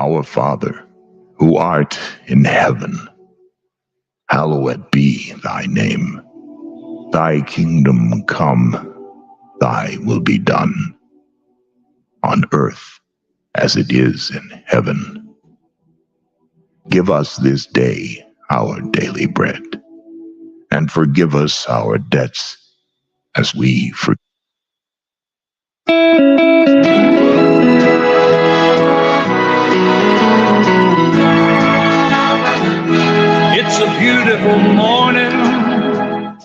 Our Father, who art in heaven, hallowed be thy name. Thy kingdom come, thy will be done, on earth as it is in heaven. Give us this day our daily bread, and forgive us our debts as we forgive. It's a beautiful morning.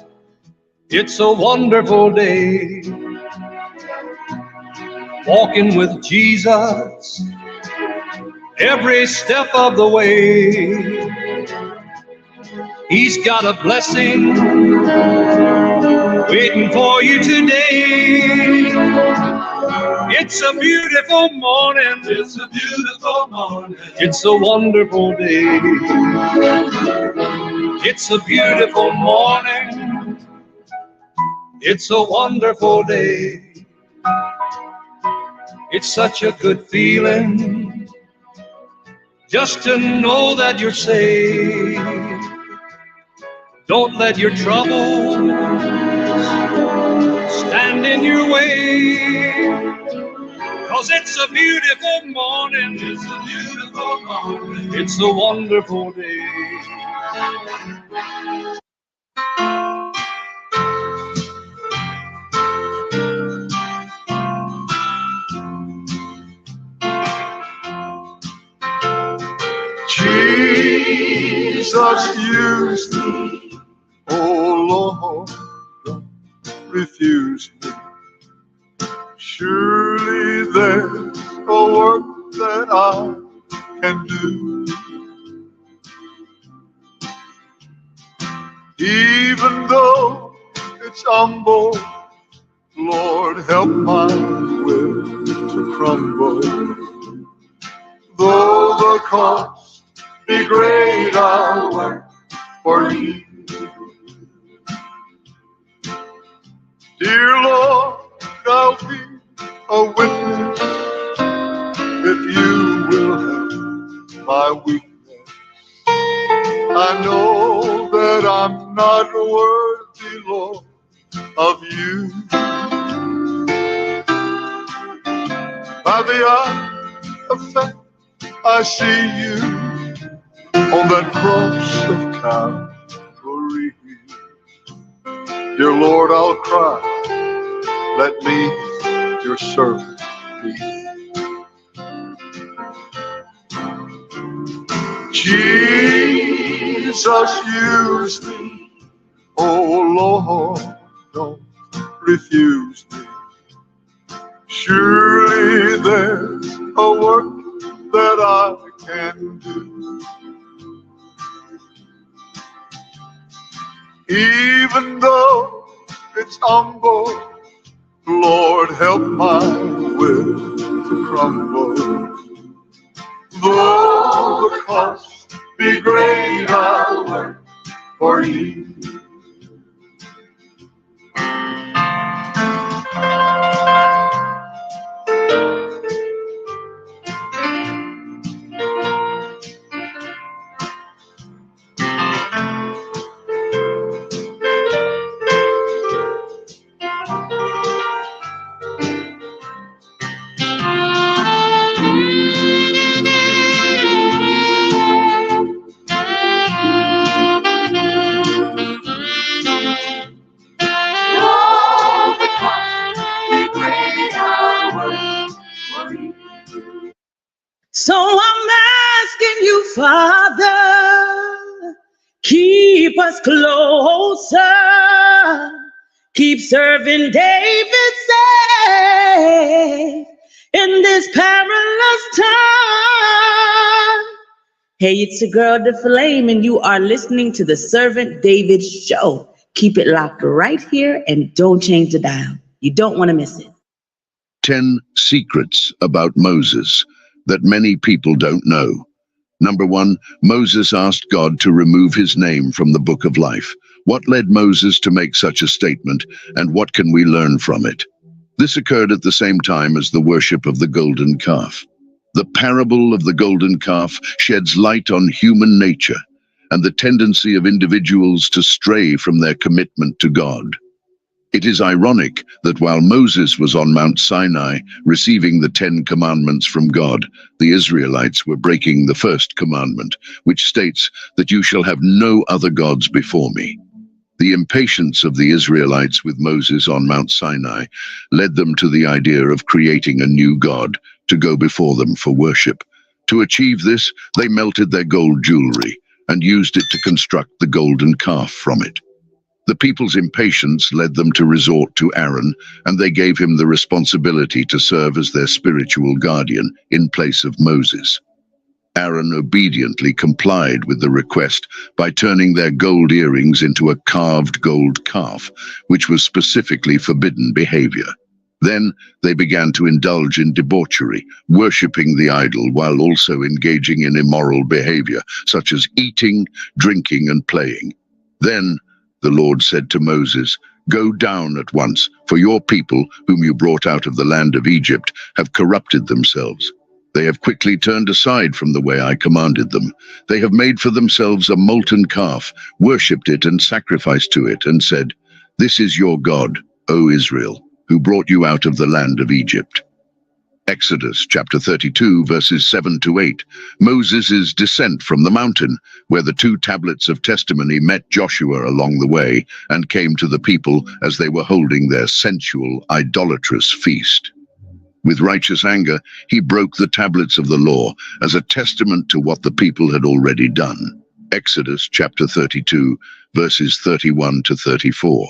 It's a wonderful day. Walking with Jesus every step of the way. He's got a blessing waiting for you today. It's a beautiful morning. It's a beautiful morning. It's a wonderful day. It's a beautiful morning. It's a wonderful day. It's such a good feeling just to know that you're saved. Don't let your troubles stand in your way. 'Cause it's a beautiful morning. It's a beautiful morning. It's a wonderful day. Jesus, use me, oh Lord, don't refuse me. Surely there's a work that I can do, even though it's humble. Lord, help my will to crumble. Though the cost be great, I'll work for you. Dear Lord, I'll be a witness if you will have my weakness. I know that I'm not worthy, Lord, of you. By the eye of faith, I see you on that cross of Calvary. Dear Lord, I'll cry, let me, your servant, be. Jesus, use me, oh Lord, don't refuse me. Surely there's a work that I can do, even though it's humble. Lord, help my will to crumble. Though the cost be great, I'll work for you. So I'm asking you, Father, keep us closer, keep serving David safe in this perilous time. Hey, it's your girl, The Flame, and you are listening to the Servant David Show. Keep it locked right here and don't change the dial. You don't want to miss it. 10 secrets about Moses that many people don't know. Number 1, Moses asked God to remove his name from the book of life. What led Moses to make such a statement, and what can we learn from it? This occurred at the same time as the worship of the golden calf. The parable of the golden calf sheds light on human nature and the tendency of individuals to stray from their commitment to God. It is ironic that while Moses was on Mount Sinai receiving the 10 commandments from God, the Israelites were breaking the first commandment, which states that you shall have no other gods before me. The impatience of the Israelites with Moses on Mount Sinai led them to the idea of creating a new god to go before them for worship. To achieve this, they melted their gold jewelry and used it to construct the golden calf from it. The people's impatience led them to resort to Aaron, and they gave him the responsibility to serve as their spiritual guardian in place of Moses. Aaron obediently complied with the request by turning their gold earrings into a carved gold calf, which was specifically forbidden behavior. Then they began to indulge in debauchery, worshipping the idol while also engaging in immoral behavior, such as eating, drinking, and playing. Then the Lord said to Moses, "Go down at once, for your people, whom you brought out of the land of Egypt, have corrupted themselves. They have quickly turned aside from the way I commanded them. They have made for themselves a molten calf, worshipped it and sacrificed to it, and said, 'This is your God, O Israel, who brought you out of the land of Egypt.'" Exodus chapter 32, verses 7-8, Moses' descent from the mountain, where the 2 tablets of testimony met Joshua along the way and came to the people as they were holding their sensual, idolatrous feast. With righteous anger, he broke the tablets of the law as a testament to what the people had already done. Exodus chapter 32, verses 31-34.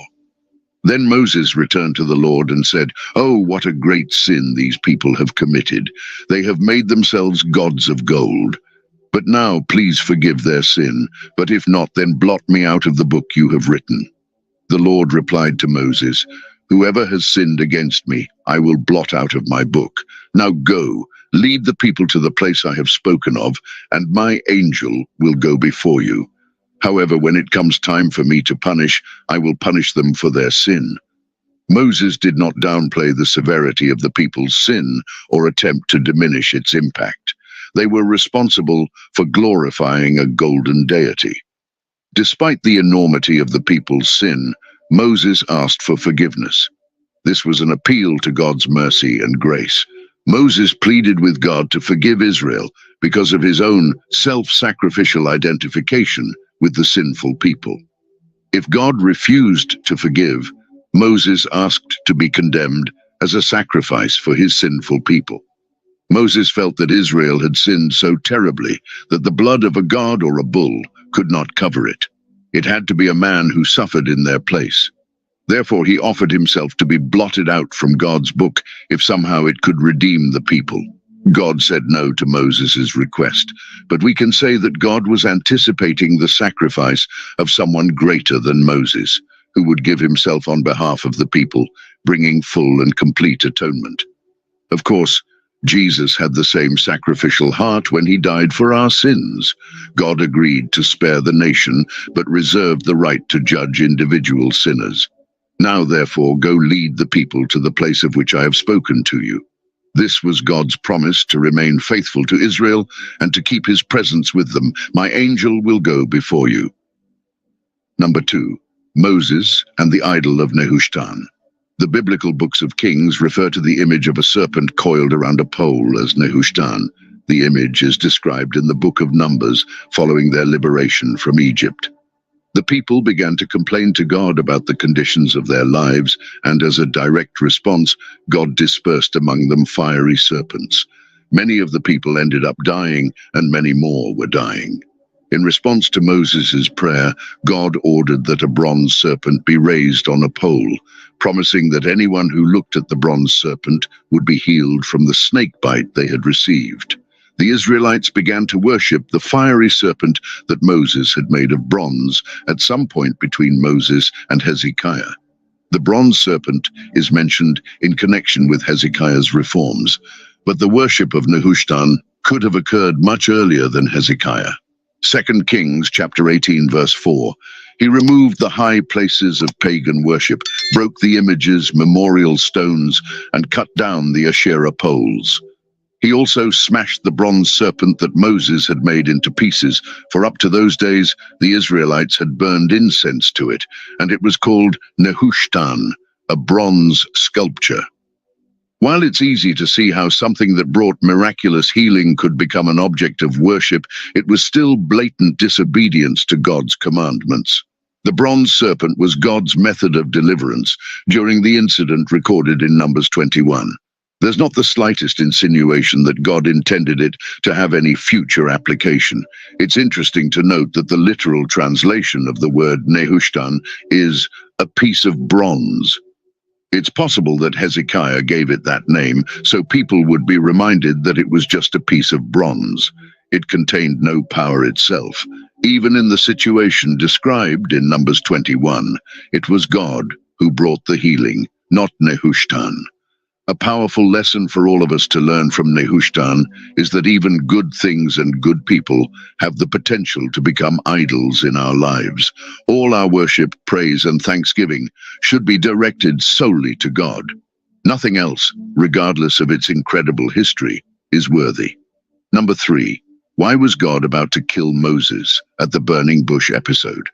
Then Moses returned to the Lord and said, "Oh, what a great sin these people have committed. They have made themselves gods of gold. But now please forgive their sin, but if not, then blot me out of the book you have written." The Lord replied to Moses, "Whoever has sinned against me, I will blot out of my book. Now go, lead the people to the place I have spoken of, and my angel will go before you. However, when it comes time for me to punish, I will punish them for their sin." Moses did not downplay the severity of the people's sin or attempt to diminish its impact. They were responsible for glorifying a golden deity. Despite the enormity of the people's sin, Moses asked for forgiveness. This was an appeal to God's mercy and grace. Moses pleaded with God to forgive Israel because of his own self-sacrificial identification with the sinful people. If God refused to forgive, Moses asked to be condemned as a sacrifice for his sinful people. Moses felt that Israel had sinned so terribly that the blood of a god or a bull could not cover it. It had to be a man who suffered in their place. Therefore, he offered himself to be blotted out from God's book if somehow it could redeem the people. God said no to Moses' request, but we can say that God was anticipating the sacrifice of someone greater than Moses, who would give himself on behalf of the people, bringing full and complete atonement. Of course, Jesus had the same sacrificial heart when he died for our sins. God agreed to spare the nation, but reserved the right to judge individual sinners. Now, therefore, go lead the people to the place of which I have spoken to you. This was God's promise to remain faithful to Israel and to keep his presence with them. My angel will go before you. Number 2, Moses and the idol of Nehushtan. The biblical books of Kings refer to the image of a serpent coiled around a pole as Nehushtan. The image is described in the book of Numbers following their liberation from Egypt. The people began to complain to God about the conditions of their lives, and as a direct response, God dispersed among them fiery serpents. Many of the people ended up dying, and many more were dying. In response to Moses' prayer, God ordered that a bronze serpent be raised on a pole, promising that anyone who looked at the bronze serpent would be healed from the snake bite they had received. The Israelites began to worship the fiery serpent that Moses had made of bronze at some point between Moses and Hezekiah. The bronze serpent is mentioned in connection with Hezekiah's reforms, but the worship of Nehushtan could have occurred much earlier than Hezekiah. 2 Kings chapter 18 verse 4. He removed the high places of pagan worship, broke the images, memorial stones, and cut down the Asherah poles. He also smashed the bronze serpent that Moses had made into pieces, for up to those days the Israelites had burned incense to it, and it was called Nehushtan, a bronze sculpture. While it's easy to see how something that brought miraculous healing could become an object of worship, it was still blatant disobedience to God's commandments. The bronze serpent was God's method of deliverance during the incident recorded in Numbers 21. There's not the slightest insinuation that God intended it to have any future application. It's interesting to note that the literal translation of the word Nehushtan is a piece of bronze. It's possible that Hezekiah gave it that name so people would be reminded that it was just a piece of bronze. It contained no power itself. Even in the situation described in Numbers 21, it was God who brought the healing, not Nehushtan. A powerful lesson for all of us to learn from Nehushtan is that even good things and good people have the potential to become idols in our lives. All our worship, praise, and thanksgiving should be directed solely to God. Nothing else, regardless of its incredible history, is worthy. Number 3. Why was God about to kill Moses at the burning bush episode?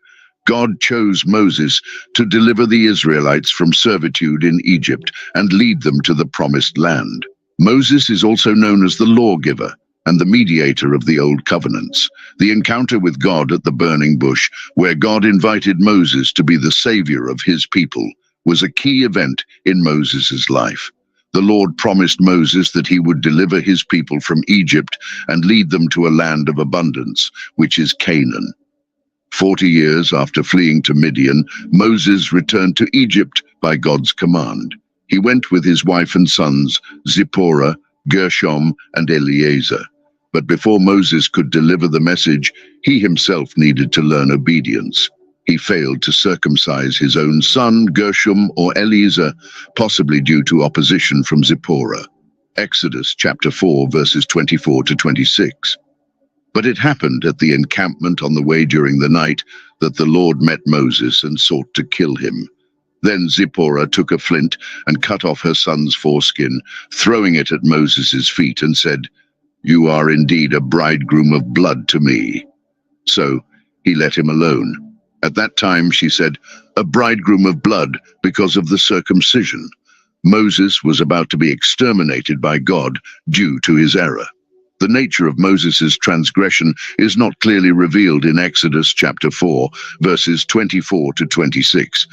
God chose Moses to deliver the Israelites from servitude in Egypt and lead them to the promised land. Moses is also known as the lawgiver and the mediator of the old covenants. The encounter with God at the burning bush, where God invited Moses to be the savior of his people, was a key event in Moses' life. The Lord promised Moses that he would deliver his people from Egypt and lead them to a land of abundance, which is Canaan. 40 years after fleeing to Midian, Moses returned to Egypt by God's command. He went with his wife and sons, Zipporah, Gershom, and Eleazar. But before Moses could deliver the message, he himself needed to learn obedience. He failed to circumcise his own son, Gershom or Eleazar, possibly due to opposition from Zipporah. Exodus chapter 4, verses 24 to 26. But it happened at the encampment on the way during the night that the Lord met Moses and sought to kill him. Then Zipporah took a flint and cut off her son's foreskin, throwing it at Moses' feet, and said, "You are indeed a bridegroom of blood to me." So he let him alone. At that time, she said, "A bridegroom of blood because of the circumcision." Moses was about to be exterminated by God due to his error. The nature of Moses' transgression is not clearly revealed in Exodus chapter 4, verses 24 to 26,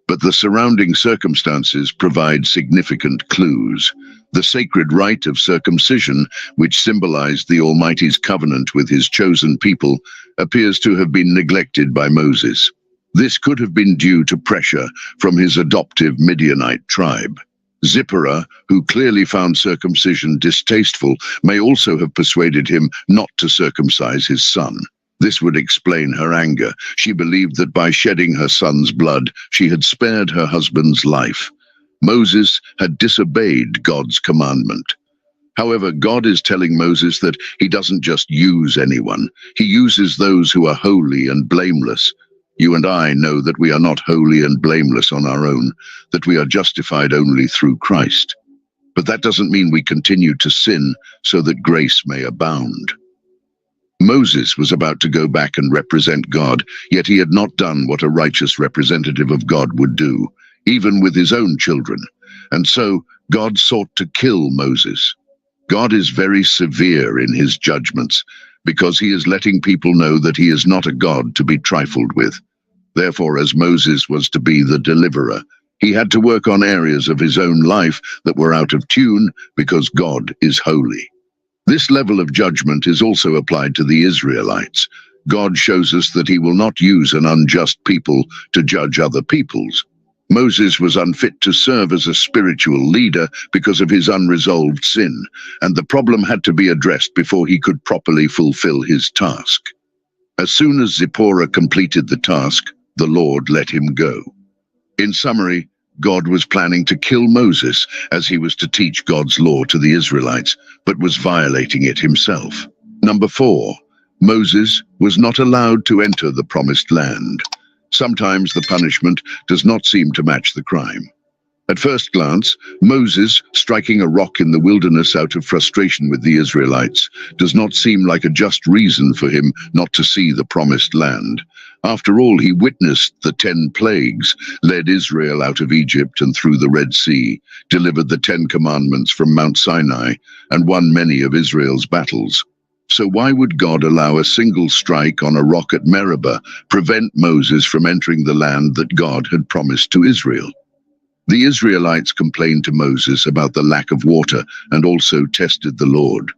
but the surrounding circumstances provide significant clues. The sacred rite of circumcision, which symbolized the Almighty's covenant with his chosen people, appears to have been neglected by Moses. This could have been due to pressure from his adoptive Midianite tribe. Zipporah, who clearly found circumcision distasteful, may also have persuaded him not to circumcise his son. This would explain her anger. She believed that by shedding her son's blood, she had spared her husband's life. Moses had disobeyed God's commandment. However, God is telling Moses that he doesn't just use anyone. He uses those who are holy and blameless. You and I know that we are not holy and blameless on our own, that we are justified only through Christ. But that doesn't mean we continue to sin so that grace may abound. Moses was about to go back and represent God, yet he had not done what a righteous representative of God would do, even with his own children. And so God sought to kill Moses. God is very severe in his judgments, because he is letting people know that he is not a God to be trifled with. Therefore, as Moses was to be the deliverer, he had to work on areas of his own life that were out of tune because God is holy. This level of judgment is also applied to the Israelites. God shows us that he will not use an unjust people to judge other peoples. Moses was unfit to serve as a spiritual leader because of his unresolved sin, and the problem had to be addressed before he could properly fulfill his task. As soon as Zipporah completed the task, the Lord let him go. In summary, God was planning to kill Moses as he was to teach God's law to the Israelites, but was violating it himself. Number 4, Moses was not allowed to enter the promised land. Sometimes the punishment does not seem to match the crime. At first glance, Moses striking a rock in the wilderness out of frustration with the Israelites does not seem like a just reason for him not to see the promised land. After all, he witnessed the 10 plagues, led Israel out of Egypt and through the Red Sea, delivered the 10 commandments from Mount Sinai, and won many of Israel's battles. So why would God allow a single strike on a rock at Meribah prevent Moses from entering the land that God had promised to Israel? The Israelites complained to Moses about the lack of water and also tested the Lord.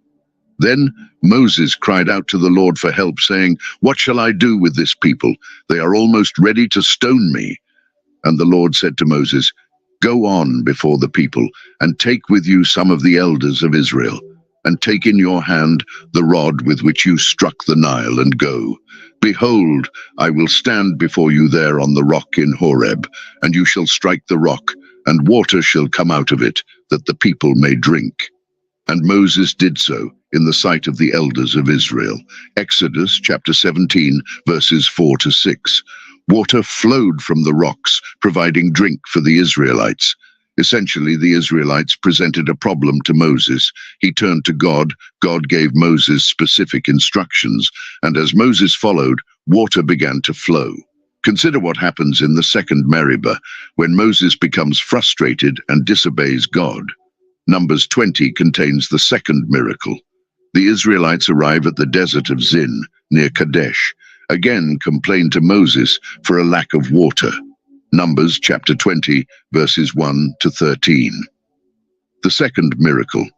Then Moses cried out to the Lord for help, saying, "What shall I do with this people? They are almost ready to stone me." And the Lord said to Moses, "Go on before the people, and take with you some of the elders of Israel, and take in your hand the rod with which you struck the Nile, and go. Behold, I will stand before you there on the rock in Horeb, and you shall strike the rock, and water shall come out of it, that the people may drink." And Moses did so in the sight of the elders of Israel. Exodus chapter 17, verses 4 to 6. Water flowed from the rocks, providing drink for the Israelites. Essentially, the Israelites presented a problem to Moses. He turned to God. God gave Moses specific instructions, and as Moses followed, water began to flow. Consider what happens in the second Meribah, when Moses becomes frustrated and disobeys God. Numbers 20 contains the second miracle. The Israelites arrive at the desert of Zin, near Kadesh, again complain to Moses for a lack of water. Numbers chapter 20, verses 1 to 13. The second miracle.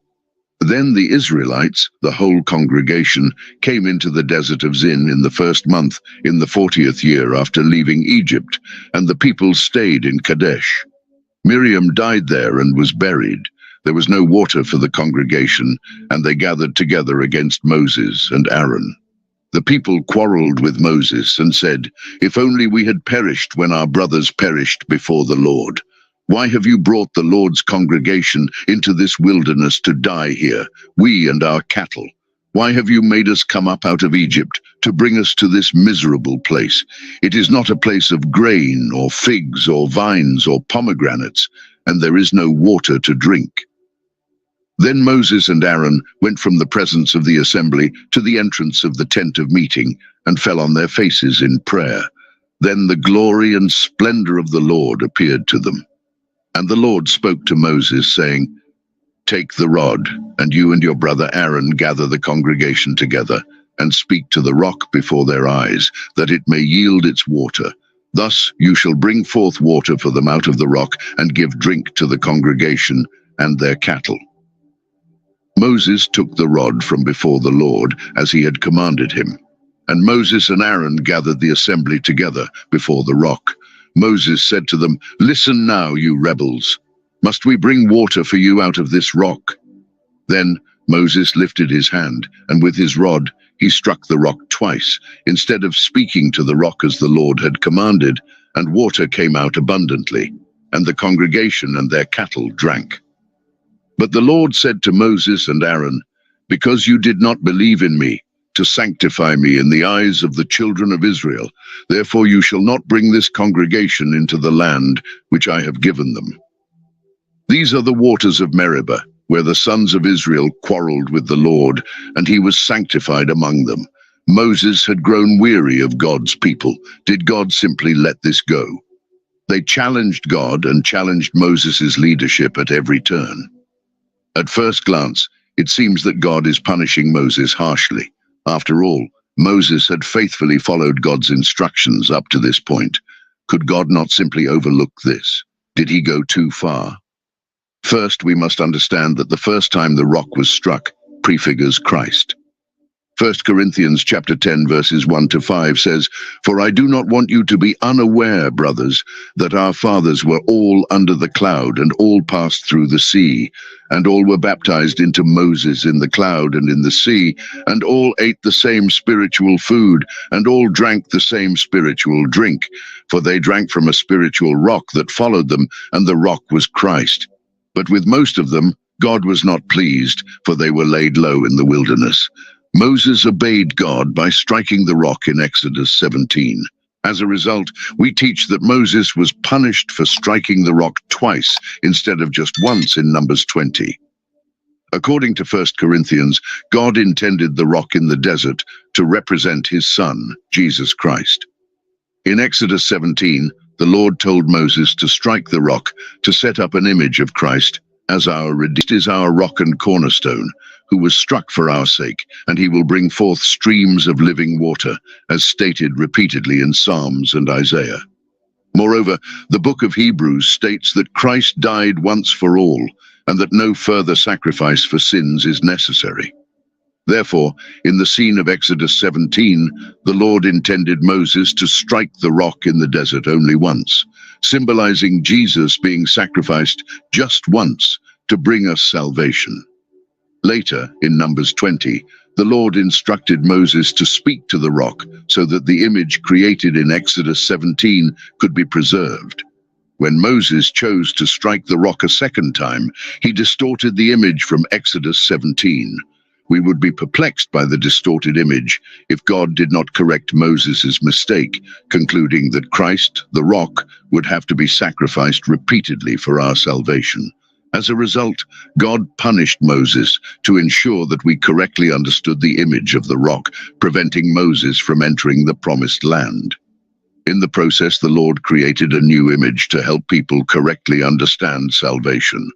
Then the Israelites, the whole congregation, came into the desert of Zin in the first month, in the 40th year after leaving Egypt, and the people stayed in Kadesh. Miriam died there and was buried. There was no water for the congregation, and they gathered together against Moses and Aaron. The people quarreled with Moses and said, "If only we had perished when our brothers perished before the Lord. Why have you brought the Lord's congregation into this wilderness to die here, we and our cattle? Why have you made us come up out of Egypt to bring us to this miserable place? It is not a place of grain or figs or vines or pomegranates, and there is no water to drink." Then Moses and Aaron went from the presence of the assembly to the entrance of the tent of meeting and fell on their faces in prayer. Then the glory and splendor of the Lord appeared to them. And the Lord spoke to Moses, saying, "Take the rod, and you and your brother Aaron gather the congregation together, and speak to the rock before their eyes, that it may yield its water. Thus you shall bring forth water for them out of the rock, and give drink to the congregation and their cattle." Moses took the rod from before the Lord, as he had commanded him. And Moses and Aaron gathered the assembly together before the rock. Moses said to them, "Listen now, you rebels. Must we bring water for you out of this rock?" Then Moses lifted his hand, and with his rod he struck the rock twice, instead of speaking to the rock as the Lord had commanded, and water came out abundantly, and the congregation and their cattle drank. But the Lord said to Moses and Aaron, "Because you did not believe in me, to sanctify me in the eyes of the children of Israel, therefore you shall not bring this congregation into the land which I have given them." These are the waters of Meribah, where the sons of Israel quarreled with the Lord, and he was sanctified among them. Moses had grown weary of God's people. Did God simply let this go? They challenged God and challenged Moses' leadership at every turn. At first glance, it seems that God is punishing Moses harshly. After all, Moses had faithfully followed God's instructions up to this point. Could God not simply overlook this? Did he go too far? First, we must understand that the first time the rock was struck prefigures Christ. 1 Corinthians chapter 10 verses 1 to 5 says, "For I do not want you to be unaware, brothers, that our fathers were all under the cloud and all passed through the sea, and all were baptized into Moses in the cloud and in the sea, and all ate the same spiritual food, and all drank the same spiritual drink, for they drank from a spiritual rock that followed them, and the rock was Christ. But with most of them God was not pleased, for they were laid low in the wilderness." Moses obeyed God by striking the rock in Exodus 17. As a result, we teach that Moses was punished for striking the rock twice instead of just once in Numbers 20. According to 1 Corinthians, God intended the rock in the desert to represent his Son, Jesus Christ. In Exodus 17, the Lord told Moses to strike the rock to set up an image of Christ as our Redeemer is our rock and cornerstone, who was struck for our sake, and he will bring forth streams of living water, as stated repeatedly in Psalms and Isaiah. Moreover, the book of Hebrews states that Christ died once for all, and that no further sacrifice for sins is necessary. Therefore, in the scene of Exodus 17, the Lord intended Moses to strike the rock in the desert only once, symbolizing Jesus being sacrificed just once to bring us salvation. Later, in Numbers 20, the Lord instructed Moses to speak to the rock so that the image created in Exodus 17 could be preserved. When Moses chose to strike the rock a second time, he distorted the image from Exodus 17. We would be perplexed by the distorted image if God did not correct Moses' mistake, concluding that Christ, the rock, would have to be sacrificed repeatedly for our salvation. As a result, God punished Moses to ensure that we correctly understood the image of the rock, preventing Moses from entering the promised land. In the process, the Lord created a new image to help people correctly understand salvation.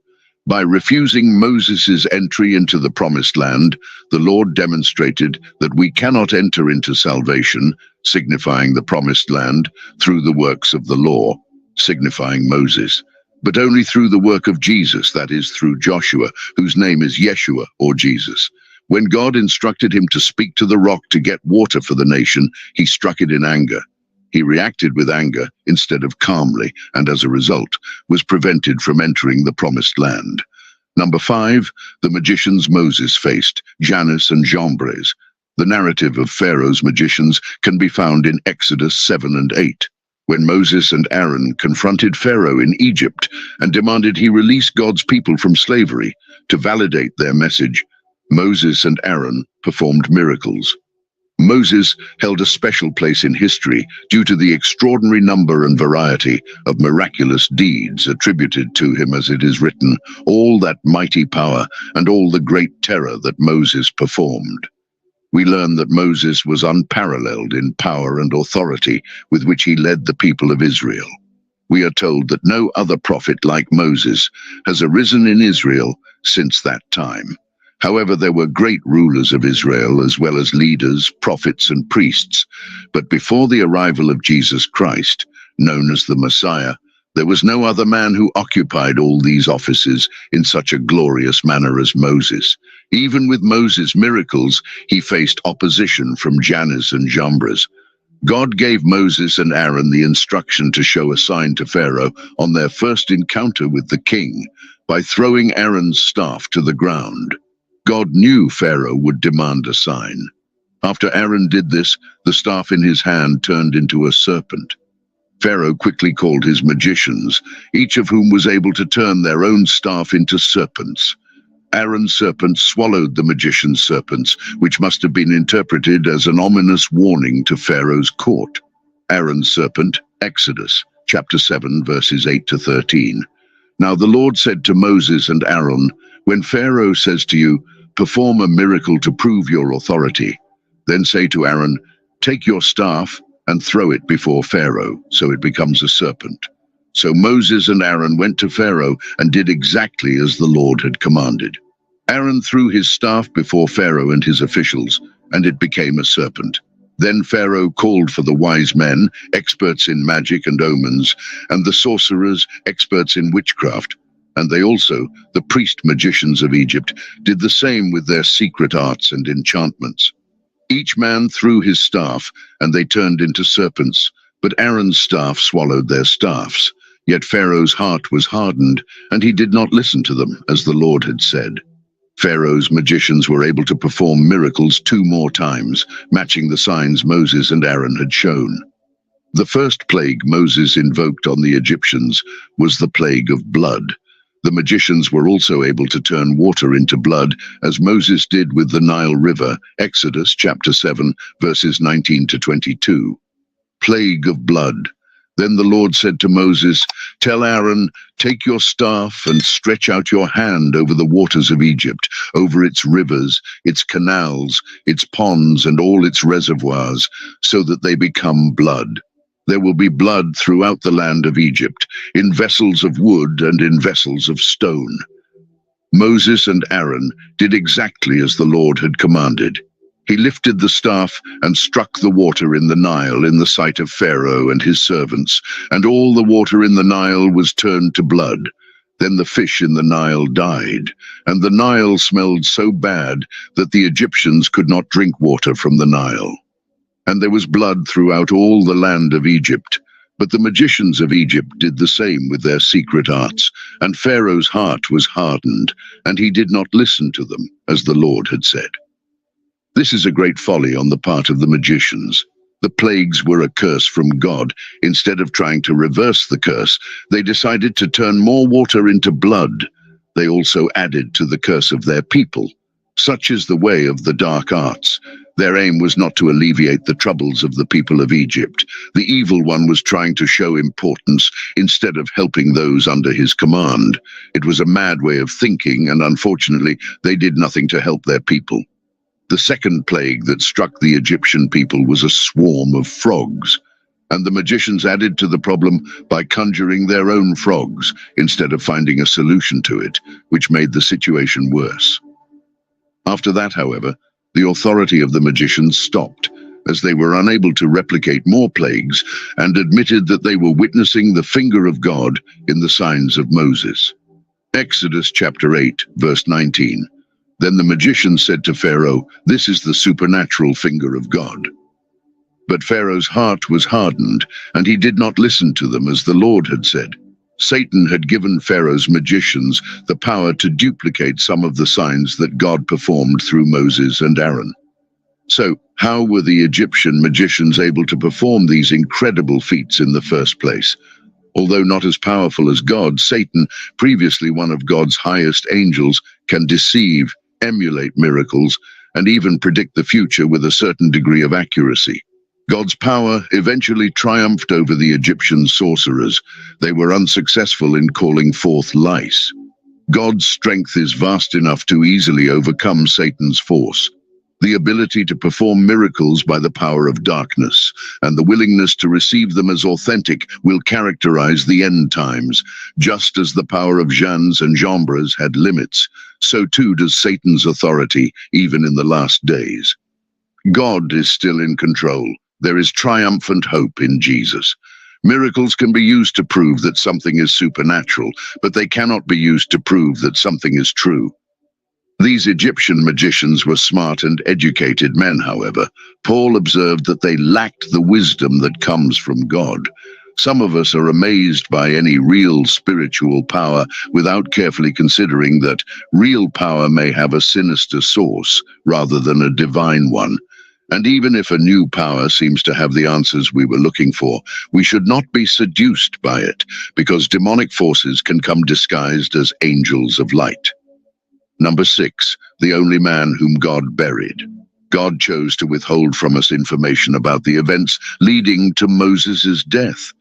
By refusing Moses' entry into the promised land, the Lord demonstrated that we cannot enter into salvation, signifying the promised land, through the works of the law, signifying Moses, but only through the work of Jesus, that is, through Joshua, whose name is Yeshua, or Jesus. When God instructed him to speak to the rock to get water for the nation, he struck it in anger. He reacted with anger instead of calmly, and as a result, was prevented from entering the promised land. Number 5, the magicians Moses faced, Jannes and Jambres. The narrative of Pharaoh's magicians can be found in Exodus 7 and 8. When Moses and Aaron confronted Pharaoh in Egypt and demanded he release God's people from slavery, to validate their message, Moses and Aaron performed miracles. Moses held a special place in history due to the extraordinary number and variety of miraculous deeds attributed to him, as it is written, all that mighty power and all the great terror that Moses performed. We learn that Moses was unparalleled in power and authority with which he led the people of Israel. We are told that no other prophet like Moses has arisen in Israel since that time. However, there were great rulers of Israel as well as leaders, prophets, and priests. But before the arrival of Jesus Christ, known as the Messiah, there was no other man who occupied all these offices in such a glorious manner as Moses. Even with Moses' miracles, he faced opposition from Jannes and Jambres. God gave Moses and Aaron the instruction to show a sign to Pharaoh on their first encounter with the king by throwing Aaron's staff to the ground. God knew Pharaoh would demand a sign. After Aaron did this, the staff in his hand turned into a serpent. Pharaoh quickly called his magicians, each of whom was able to turn their own staff into serpents. Aaron's serpent swallowed the magician's serpents, which must have been interpreted as an ominous warning to Pharaoh's court. Aaron's serpent, Exodus, chapter 7, verses 8 to 13. Now the Lord said to Moses and Aaron, when Pharaoh says to you, perform a miracle to prove your authority, then say to Aaron, take your staff and throw it before Pharaoh, so it becomes a serpent. So Moses and Aaron went to Pharaoh and did exactly as the Lord had commanded. Aaron threw his staff before Pharaoh and his officials, and it became a serpent. Then Pharaoh called for the wise men, experts in magic and omens, and the sorcerers, experts in witchcraft. And they also, the priest-magicians of Egypt, did the same with their secret arts and enchantments. Each man threw his staff, and they turned into serpents, but Aaron's staff swallowed their staffs. Yet Pharaoh's heart was hardened, and he did not listen to them, as the Lord had said. Pharaoh's magicians were able to perform miracles 2 more times, matching the signs Moses and Aaron had shown. The first plague Moses invoked on the Egyptians was the plague of blood. The magicians were also able to turn water into blood, as Moses did with the Nile River, Exodus chapter 7, verses 19 to 22. plague of blood. Then the Lord said to Moses, "Tell Aaron, take your staff and stretch out your hand over the waters of Egypt, over its rivers, its canals, its ponds, and all its reservoirs, so that they become blood. There will be blood throughout the land of Egypt, in vessels of wood and in vessels of stone." Moses and Aaron did exactly as the Lord had commanded. He lifted the staff and struck the water in the Nile in the sight of Pharaoh and his servants, and all the water in the Nile was turned to blood. Then the fish in the Nile died, and the Nile smelled so bad that the Egyptians could not drink water from the Nile. And there was blood throughout all the land of Egypt. But the magicians of Egypt did the same with their secret arts, and Pharaoh's heart was hardened, and he did not listen to them, as the Lord had said. This is a great folly on the part of the magicians. The plagues were a curse from God. Instead of trying to reverse the curse, they decided to turn more water into blood. They also added to the curse of their people. Such is the way of the dark arts. Their aim was not to alleviate the troubles of the people of Egypt. The evil one was trying to show importance instead of helping those under his command. It was a mad way of thinking, and unfortunately, they did nothing to help their people. The second plague that struck the Egyptian people was a swarm of frogs, and the magicians added to the problem by conjuring their own frogs instead of finding a solution to it, which made the situation worse. After that, however, the authority of the magicians stopped, as they were unable to replicate more plagues and admitted that they were witnessing the finger of God in the signs of Moses. Exodus chapter 8, verse 19. Then the magicians said to Pharaoh, "This is the supernatural finger of God." But Pharaoh's heart was hardened, and he did not listen to them as the Lord had said. Satan had given Pharaoh's magicians the power to duplicate some of the signs that God performed through Moses and Aaron. So, how were the Egyptian magicians able to perform these incredible feats in the first place? Although not as powerful as God, Satan, previously one of God's highest angels, can deceive, emulate miracles, and even predict the future with a certain degree of accuracy. God's power eventually triumphed over the Egyptian sorcerers. They were unsuccessful in calling forth lice. God's strength is vast enough to easily overcome Satan's force. The ability to perform miracles by the power of darkness and the willingness to receive them as authentic will characterize the end times. Just as the power of Jannes and Jambres had limits, so too does Satan's authority, even in the last days. God is still in control. There is triumphant hope in Jesus. Miracles can be used to prove that something is supernatural, but they cannot be used to prove that something is true. These Egyptian magicians were smart and educated men, however. Paul observed that they lacked the wisdom that comes from God. Some of us are amazed by any real spiritual power without carefully considering that real power may have a sinister source rather than a divine one. And even if a new power seems to have the answers we were looking for, we should not be seduced by it, because demonic forces can come disguised as angels of light. Number 6, the only man whom God buried. God chose to withhold from us information about the events leading to Moses' death.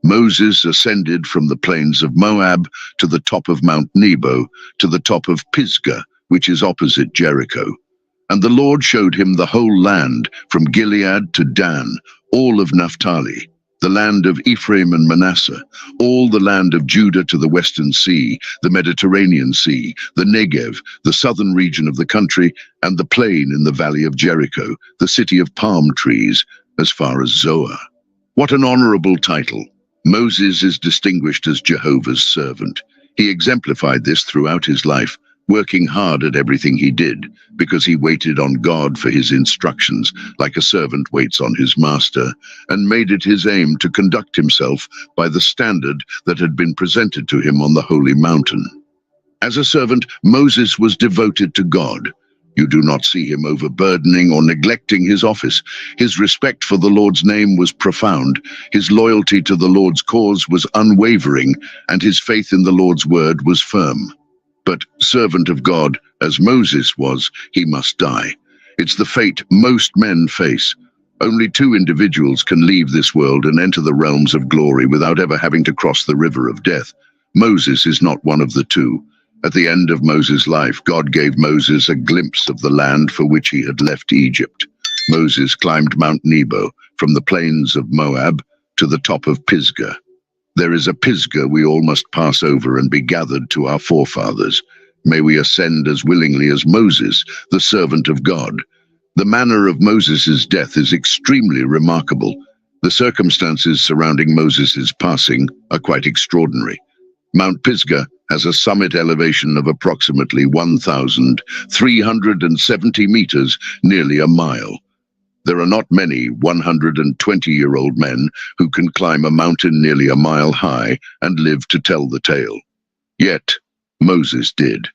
Moses ascended from the plains of Moab to the top of Mount Nebo, to the top of Pisgah, which is opposite Jericho. And the Lord showed him the whole land, from Gilead to Dan, all of Naphtali, the land of Ephraim and Manasseh, all the land of Judah to the western sea, the Mediterranean Sea, the Negev, the southern region of the country, and the plain in the valley of Jericho, the city of palm trees, as far as Zoar. What an honorable title! Moses is distinguished as Jehovah's servant. He exemplified this throughout his life, working hard at everything he did, because he waited on God for his instructions, like a servant waits on his master, and made it his aim to conduct himself by the standard that had been presented to him on the holy mountain. As a servant, Moses was devoted to God. You do not see him overburdening or neglecting his office. His respect for the Lord's name was profound. His loyalty to the Lord's cause was unwavering, and his faith in the Lord's word was firm. But servant of God, as Moses was, he must die. It's the fate most men face. Only 2 individuals can leave this world and enter the realms of glory without ever having to cross the river of death. Moses is not one of the 2. At the end of Moses' life, God gave Moses a glimpse of the land for which he had left Egypt. Moses climbed Mount Nebo from the plains of Moab to the top of Pisgah. There is a Pisgah we all must pass over and be gathered to our forefathers. May we ascend as willingly as Moses, the servant of God. The manner of Moses' death is extremely remarkable. The circumstances surrounding Moses' passing are quite extraordinary. Mount Pisgah has a summit elevation of approximately 1,370 meters, nearly a mile. There are not many 120-year-old men who can climb a mountain nearly a mile high and live to tell the tale. Yet, Moses did.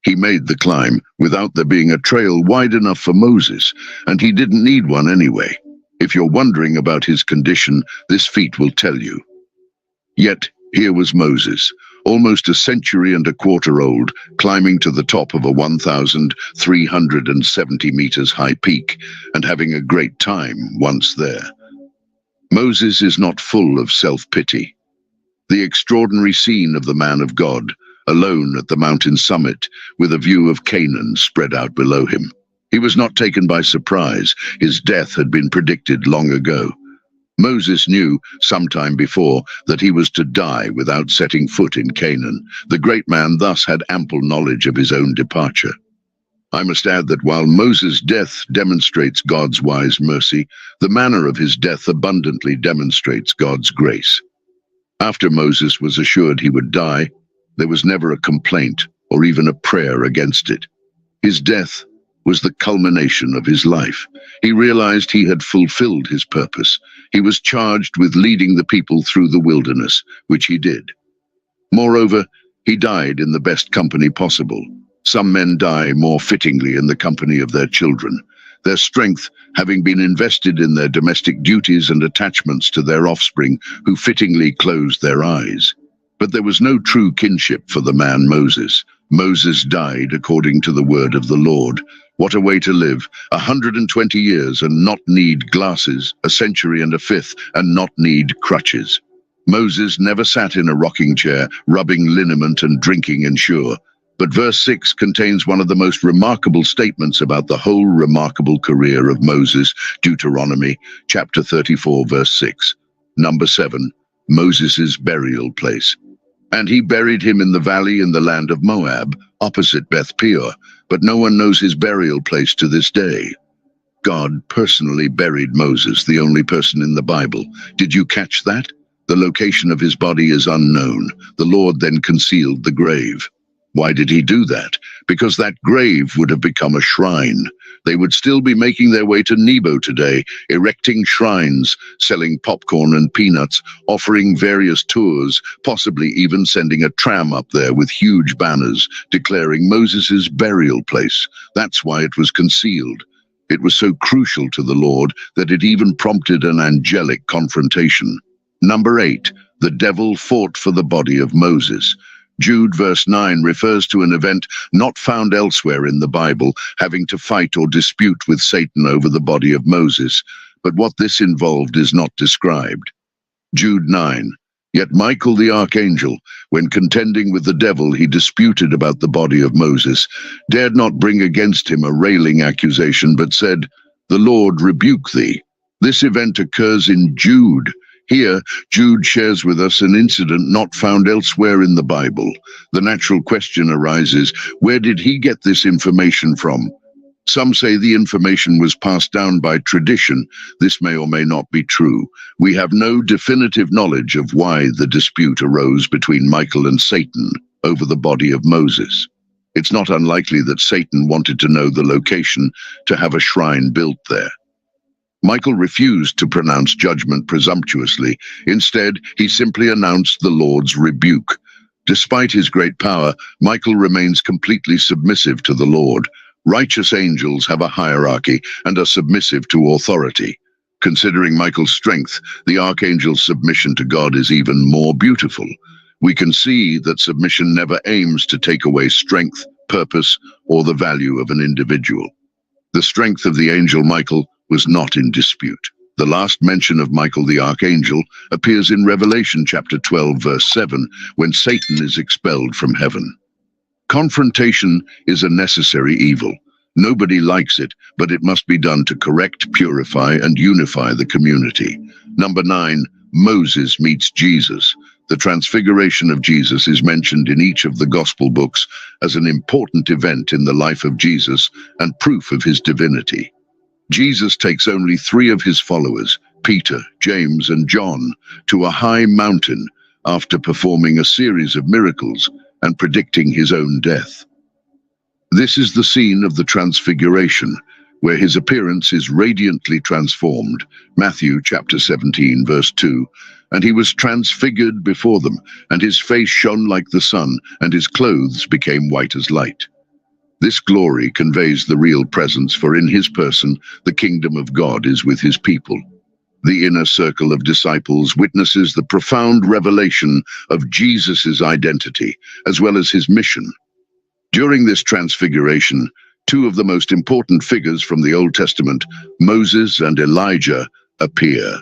He made the climb without there being a trail wide enough for Moses, and he didn't need one anyway. If you're wondering about his condition, this feat will tell you. Yet, here was Moses, almost a century and a quarter old, climbing to the top of a 1,370 meters high peak and having a great time once there. Moses is not full of self-pity. The extraordinary scene of the man of God, alone at the mountain summit, with a view of Canaan spread out below him. He was not taken by surprise. His death had been predicted long ago. Moses knew sometime before that he was to die without setting foot in Canaan. The great man thus had ample knowledge of his own departure. I must add that while Moses' death demonstrates God's wise mercy, the manner of his death abundantly demonstrates God's grace. After Moses was assured he would die, there was never a complaint or even a prayer against it. His death was the culmination of his life. He realized he had fulfilled his purpose. He was charged with leading the people through the wilderness, which he did. Moreover, he died in the best company possible. Some men die more fittingly in the company of their children, their strength having been invested in their domestic duties and attachments to their offspring, who fittingly closed their eyes. But there was no true kinship for the man Moses. Moses died according to the word of the Lord. What a way to live, 120 years and not need glasses, a century and a fifth, and not need crutches. Moses never sat in a rocking chair, rubbing liniment and drinking Ensure. But verse 6 contains one of the most remarkable statements about the whole remarkable career of Moses, Deuteronomy chapter 34, verse 6. Number 7, Moses' burial place. And he buried him in the valley in the land of Moab, opposite Beth Peor, but no one knows his burial place to this day. God personally buried Moses, the only person in the Bible. Did you catch that? The location of his body is unknown. The Lord then concealed the grave. Why did he do that? Because that grave would have become a shrine. They would still be making their way to Nebo today, erecting shrines, selling popcorn and peanuts, offering various tours, possibly even sending a tram up there with huge banners declaring Moses' burial place. That's why it was concealed. It was so crucial to the Lord that it even prompted an angelic confrontation. Number 8, the devil fought for the body of Moses. Jude verse 9 refers to an event not found elsewhere in the Bible, having to fight or dispute with Satan over the body of Moses, but what this involved is not described. Jude 9, yet Michael the archangel, when contending with the devil he disputed about the body of Moses, dared not bring against him a railing accusation, but said, "The Lord rebuke thee." This event occurs in Jude. Here, Jude shares with us an incident not found elsewhere in the Bible. The natural question arises, where did he get this information from? Some say the information was passed down by tradition. This may or may not be true. We have no definitive knowledge of why the dispute arose between Michael and Satan over the body of Moses. It's not unlikely that Satan wanted to know the location to have a shrine built there. Michael refused to pronounce judgment presumptuously. Instead, he simply announced the Lord's rebuke. Despite his great power, Michael remains completely submissive to the Lord. Righteous angels have a hierarchy and are submissive to authority. Considering Michael's strength, the archangel's submission to God is even more beautiful. We can see that submission never aims to take away strength, purpose, or the value of an individual. The strength of the angel Michael was not in dispute. The last mention of Michael the archangel appears in Revelation chapter 12, verse 7, when Satan is expelled from heaven. Confrontation is a necessary evil. Nobody likes it, but it must be done to correct, purify, and unify the community. Number 9, Moses meets Jesus. The transfiguration of Jesus is mentioned in each of the gospel books as an important event in the life of Jesus and proof of his divinity. Jesus takes only 3 of his followers, Peter, James, and John, to a high mountain after performing a series of miracles and predicting his own death. This is the scene of the Transfiguration, where his appearance is radiantly transformed, Matthew chapter 17, verse 2, and he was transfigured before them, and his face shone like the sun, and his clothes became white as light. This glory conveys the real presence, for in his person the kingdom of God is with his people. The inner circle of disciples witnesses the profound revelation of Jesus' identity, as well as his mission. During this transfiguration, 2 of the most important figures from the Old Testament, Moses and Elijah, appear.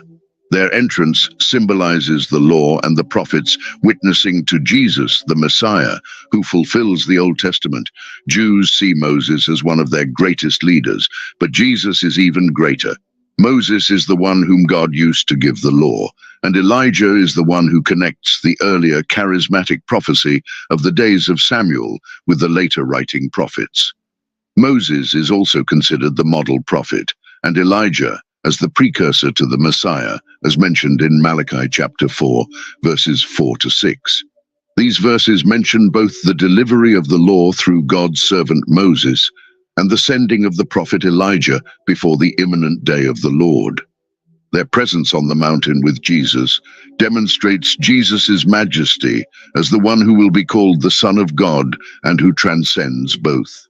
Their entrance symbolizes the law and the prophets witnessing to Jesus, the Messiah, who fulfills the Old Testament. Jews see Moses as one of their greatest leaders, but Jesus is even greater. Moses is the one whom God used to give the law, and Elijah is the one who connects the earlier charismatic prophecy of the days of Samuel with the later writing prophets. Moses is also considered the model prophet, and Elijah as the precursor to the Messiah, as mentioned in Malachi chapter 4, verses 4 to 6. These verses mention both the delivery of the law through God's servant Moses and the sending of the prophet Elijah before the imminent day of the Lord. Their presence on the mountain with Jesus demonstrates Jesus' majesty as the one who will be called the Son of God and who transcends both.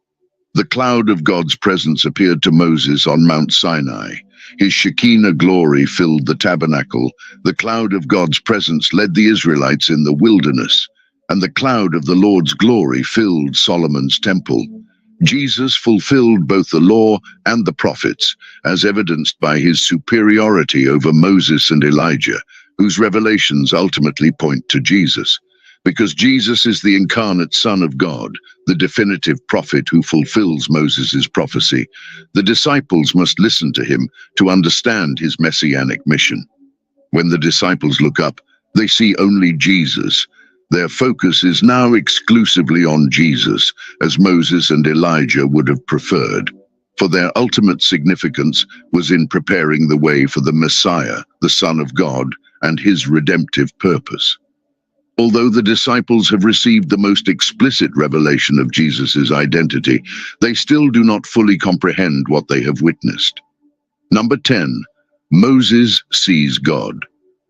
The cloud of God's presence appeared to Moses on Mount Sinai. His Shekinah glory filled the tabernacle. The cloud of God's presence led the Israelites in the wilderness, and the cloud of the Lord's glory filled Solomon's temple. Jesus fulfilled both the law and the prophets, as evidenced by his superiority over Moses and Elijah, whose revelations ultimately point to Jesus. Because Jesus is the incarnate Son of God, the definitive prophet who fulfills Moses' prophecy, the disciples must listen to him to understand his messianic mission. When the disciples look up, they see only Jesus. Their focus is now exclusively on Jesus, as Moses and Elijah would have preferred, for their ultimate significance was in preparing the way for the Messiah, the Son of God, and his redemptive purpose. Although the disciples have received the most explicit revelation of Jesus' identity, they still do not fully comprehend what they have witnessed. Number 10, Moses sees God.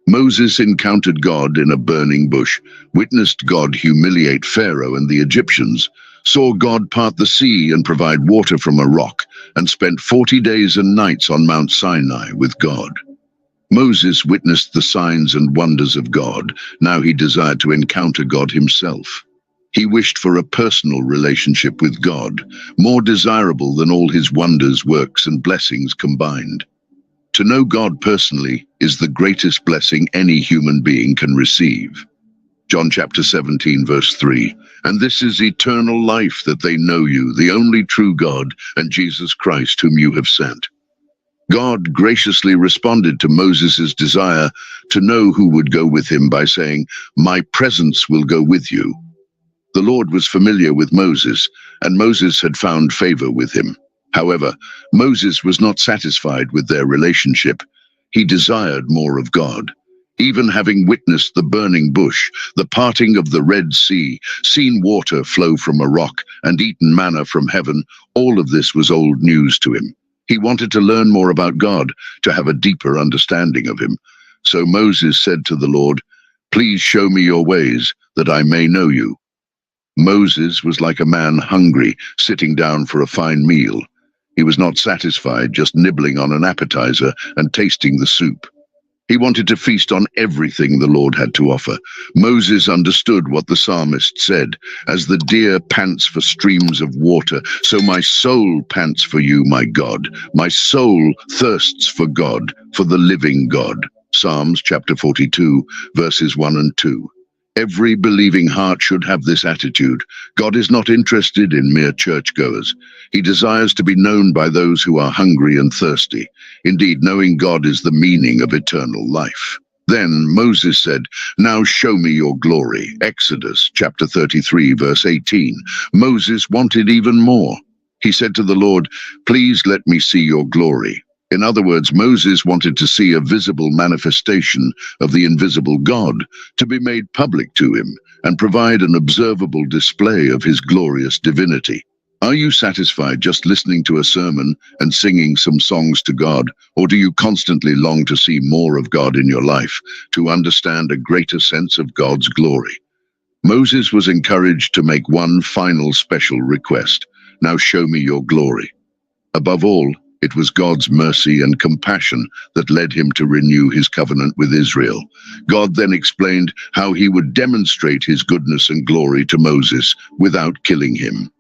Moses encountered God in a burning bush, witnessed God humiliate Pharaoh and the Egyptians, saw God part the sea and provide water from a rock, and spent 40 days and nights on Mount Sinai with God. Moses witnessed the signs and wonders of God. Now he desired to encounter God himself. He wished for a personal relationship with God, more desirable than all his wonders, works, and blessings combined. To know God personally is the greatest blessing any human being can receive. John chapter 17, verse 3, "And this is eternal life, that they know you, the only true God, and Jesus Christ, whom you have sent." God graciously responded to Moses' desire to know who would go with him by saying, "My presence will go with you." The Lord was familiar with Moses, and Moses had found favor with him. However, Moses was not satisfied with their relationship. He desired more of God. Even having witnessed the burning bush, the parting of the Red Sea, seen water flow from a rock, and eaten manna from heaven, all of this was old news to him. He wanted to learn more about God, to have a deeper understanding of him. So Moses said to the Lord, "Please show me your ways, that I may know you." Moses was like a man hungry, sitting down for a fine meal. He was not satisfied just nibbling on an appetizer and tasting the soup. He wanted to feast on everything the Lord had to offer. Moses understood what the psalmist said, "As the deer pants for streams of water, so my soul pants for you, my God. My soul thirsts for God, for the living God." Psalms chapter 42, verses 1 and 2. Every believing heart should have this attitude. God is not interested in mere churchgoers. He desires to be known by those who are hungry and thirsty. Indeed, knowing God is the meaning of eternal life. Then Moses said, "Now show me your glory." Exodus chapter 33, verse 18. Moses wanted even more. He said to the Lord, "Please let me see your glory." In other words, Moses wanted to see a visible manifestation of the invisible God to be made public to him and provide an observable display of his glorious divinity. Are you satisfied just listening to a sermon and singing some songs to God, or do you constantly long to see more of God in your life, to understand a greater sense of God's glory? Moses was encouraged to make one final special request. "Now show me your glory." Above all, it was God's mercy and compassion that led him to renew his covenant with Israel. God then explained how he would demonstrate his goodness and glory to Moses without killing him.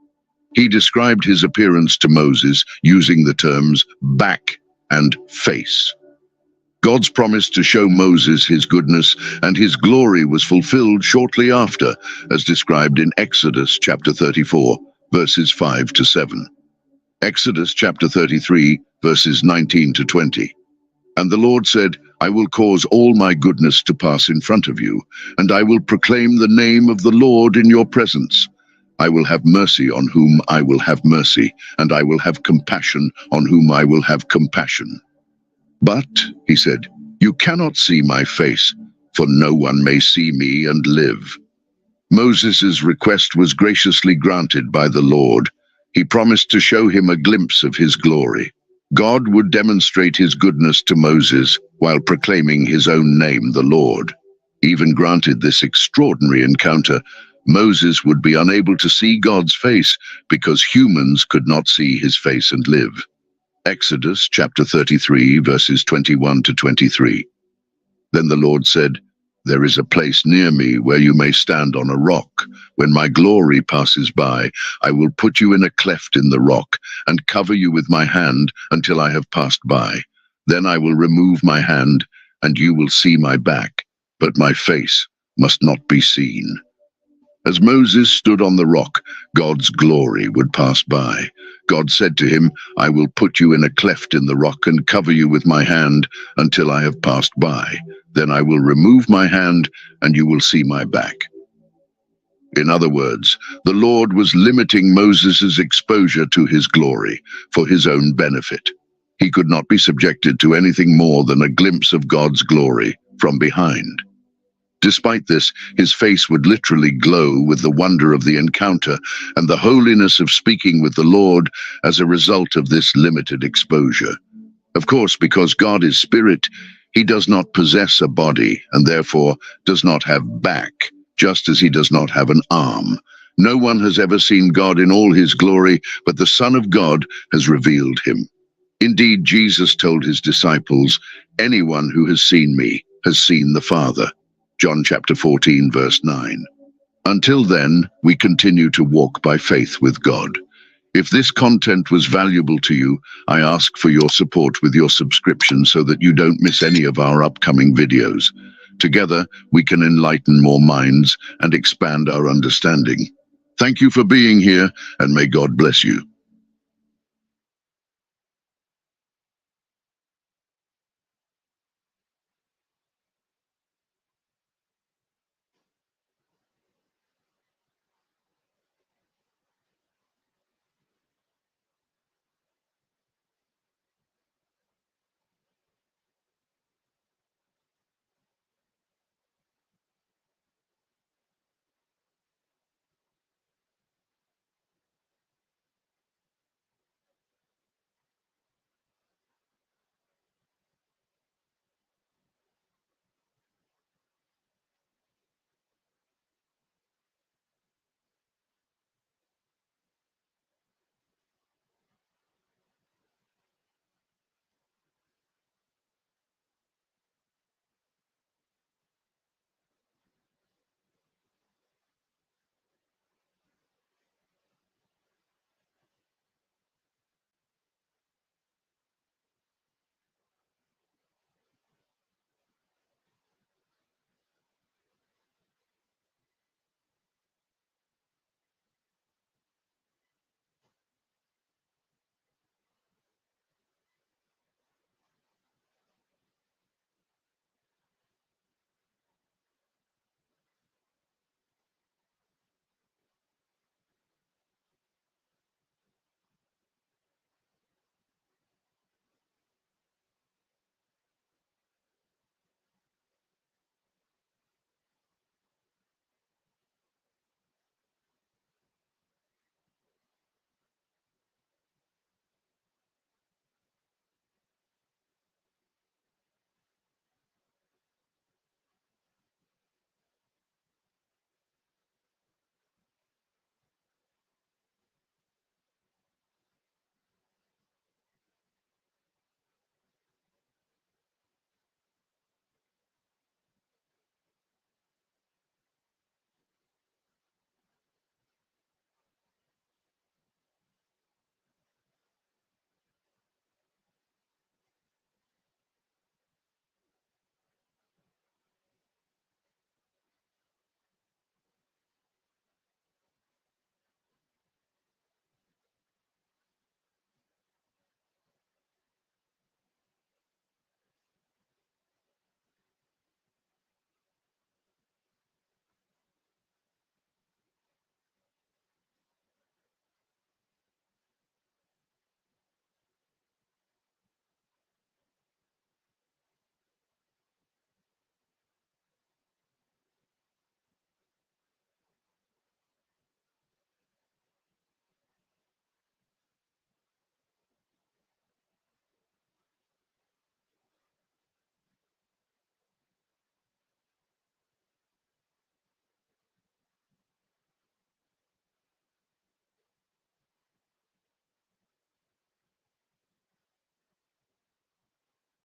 He described his appearance to Moses using the terms back and face. God's promise to show Moses his goodness and his glory was fulfilled shortly after, as described in Exodus chapter 34, verses 5 to 7. Exodus chapter 33, verses 19 to 20. "And the Lord said, I will cause all my goodness to pass in front of you, and I will proclaim the name of the Lord in your presence. I will have mercy on whom I will have mercy, and I will have compassion on whom I will have compassion. But," he said, "you cannot see my face, for no one may see me and live." Moses' request was graciously granted by the Lord. He promised to show him a glimpse of his glory. God would demonstrate his goodness to Moses while proclaiming his own name, the Lord. Even granted this extraordinary encounter, Moses would be unable to see God's face because humans could not see his face and live. Exodus chapter 33, verses 21 to 23. "Then the Lord said, There is a place near me where you may stand on a rock. When my glory passes by, I will put you in a cleft in the rock and cover you with my hand until I have passed by. Then I will remove my hand, and you will see my back, but my face must not be seen." As Moses stood on the rock, God's glory would pass by. God said to him, "I will put you in a cleft in the rock and cover you with my hand until I have passed by. Then I will remove my hand, and you will see my back." In other words, the Lord was limiting Moses' exposure to his glory for his own benefit. He could not be subjected to anything more than a glimpse of God's glory from behind. Despite this, his face would literally glow with the wonder of the encounter and the holiness of speaking with the Lord as a result of this limited exposure. Of course, because God is spirit, he does not possess a body and therefore does not have back, just as he does not have an arm. No one has ever seen God in all his glory, but the Son of God has revealed him. Indeed, Jesus told his disciples, "Anyone who has seen me has seen the Father." John chapter 14, verse 9. Until then, we continue to walk by faith with God. If this content was valuable to you, I ask for your support with your subscription so that you don't miss any of our upcoming videos. Together, we can enlighten more minds and expand our understanding. Thank you for being here, and may God bless you.